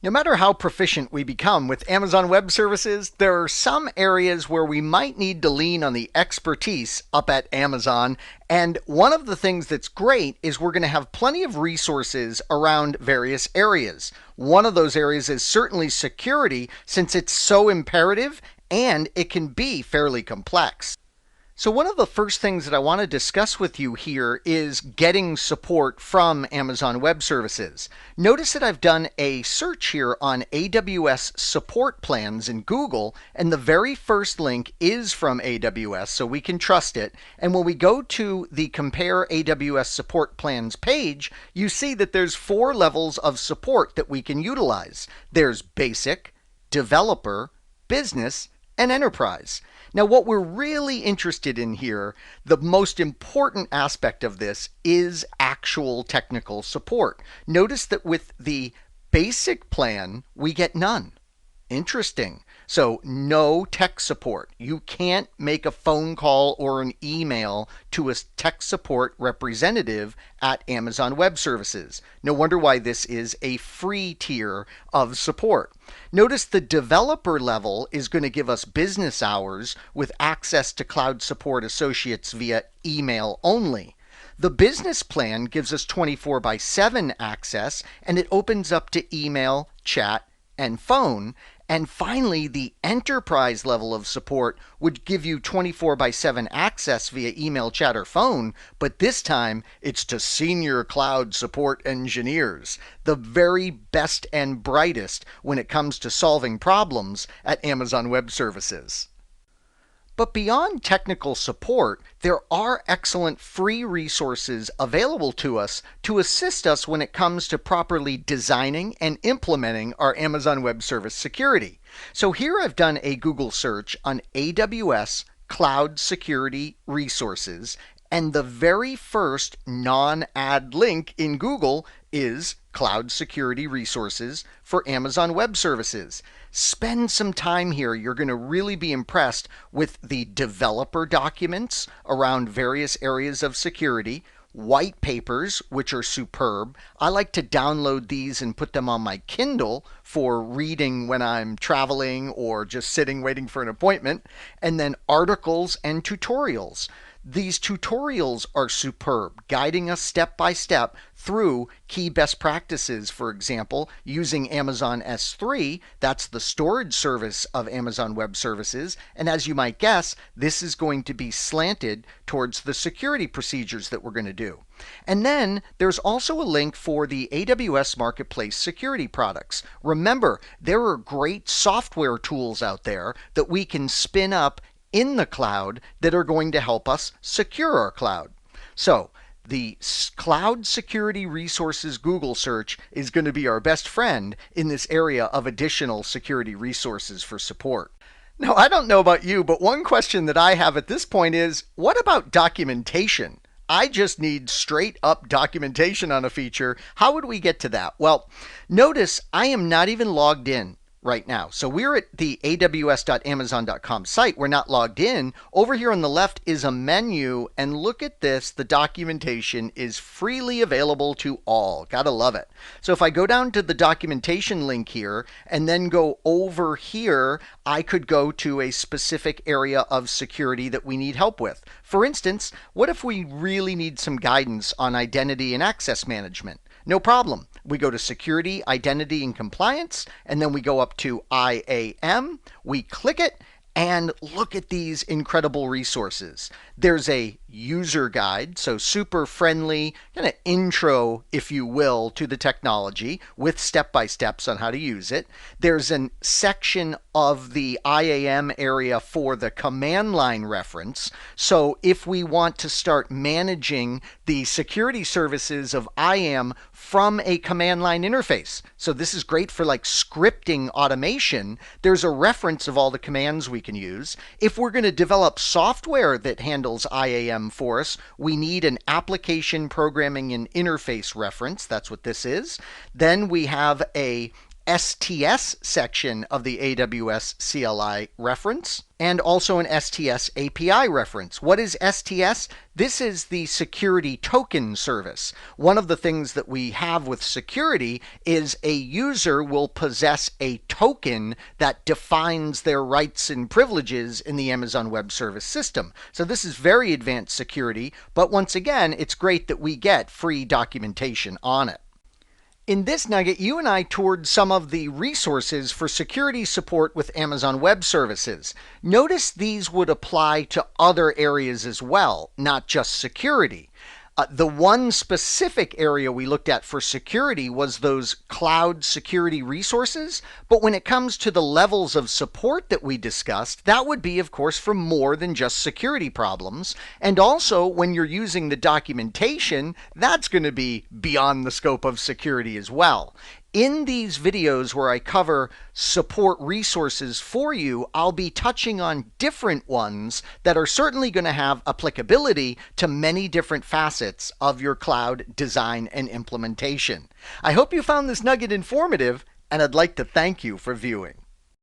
No matter how proficient we become with Amazon Web Services, there are some areas where we might need to lean on the expertise up at Amazon. And one of the things that's great is we're going to have plenty of resources around various areas. One of those areas is certainly security, since it's so imperative and it can be fairly complex. So one of the first things that I want to discuss with you here is getting support from Amazon Web Services. Notice that I've done a search here on AWS support plans in Google, and the very first link is from AWS, so we can trust it. And when we go to the Compare AWS Support Plans page, you see that there's 4 levels of support that we can utilize. There's Basic, Developer, Business, and Enterprise. Now, what we're really interested in here, the most important aspect of this, is actual technical support. Notice that with the basic plan, we get none. Interesting. So no tech support. You can't make a phone call or an email to a tech support representative at Amazon Web Services. No wonder why this is a free tier of support. Notice the developer level is going to give us business hours with access to cloud support associates via email only. The business plan gives us 24/7 access, and it opens up to email, chat, and phone. And finally, the enterprise level of support would give you 24/7 access via email, chat, or phone, but this time it's to senior cloud support engineers, the very best and brightest when it comes to solving problems at Amazon Web Services. But beyond technical support, there are excellent free resources available to us to assist us when it comes to properly designing and implementing our Amazon Web Service security. So here I've done a Google search on AWS Cloud Security Resources, and the very first non-ad link in Google is Cloud Security Resources for Amazon Web Services. Spend some time here. You're going to really be impressed with the developer documents around various areas of security, white papers, which are superb. I like to download these and put them on my Kindle for reading when I'm traveling or just sitting waiting for an appointment, and then articles and tutorials. These tutorials are superb, guiding us step by step through key best practices, for example, using Amazon S3, that's the storage service of Amazon Web Services, and as you might guess, this is going to be slanted towards the security procedures that we're going to do. And then there's also a link for the AWS Marketplace security products. Remember, there are great software tools out there that we can spin up in the cloud that are going to help us secure our cloud. So the Cloud Security Resources Google search is going to be our best friend in this area of additional security resources for support. Now, I don't know about you, but one question that I have at this point is, what about documentation? I just need straight up documentation on a feature. How would we get to that? Well, notice I am not even logged in right now. So we're at the aws.amazon.com site. We're not logged in. Over here on the left is a menu, and look at this. The documentation is freely available to all. Gotta love it. So if I go down to the documentation link here and then go over here, I could go to a specific area of security that we need help with. For instance, what if we really need some guidance on identity and access management? No problem. We go to Security, Identity, and Compliance, and then we go up to IAM. We click it, and look at these incredible resources. There's a user guide, so super friendly, kind of intro, if you will, to the technology with step-by-steps on how to use it. There's a section of the IAM area for the command line reference. So if we want to start managing the security services of IAM from a command line interface, so this is great for like scripting automation, there's a reference of all the commands we can use. If we're going to develop software that handles IAM for us, we need an application programming and interface reference. That's what this is. Then we have a STS section of the AWS CLI reference, and also an STS API reference. What is STS? This is the security token service. One of the things that we have with security is a user will possess a token that defines their rights and privileges in the Amazon Web Service system. So this is very advanced security, but once again, it's great that we get free documentation on it. In this nugget, you and I toured some of the resources for security support with Amazon Web Services. Notice these would apply to other areas as well, not just security. The one specific area we looked at for security was those cloud security resources. But when it comes to the levels of support that we discussed, that would be, of course, for more than just security problems. And also, when you're using the documentation, that's going to be beyond the scope of security as well. In these videos where I cover support resources for you, I'll be touching on different ones that are certainly going to have applicability to many different facets of your cloud design and implementation. I hope you found this nugget informative, and I'd like to thank you for viewing.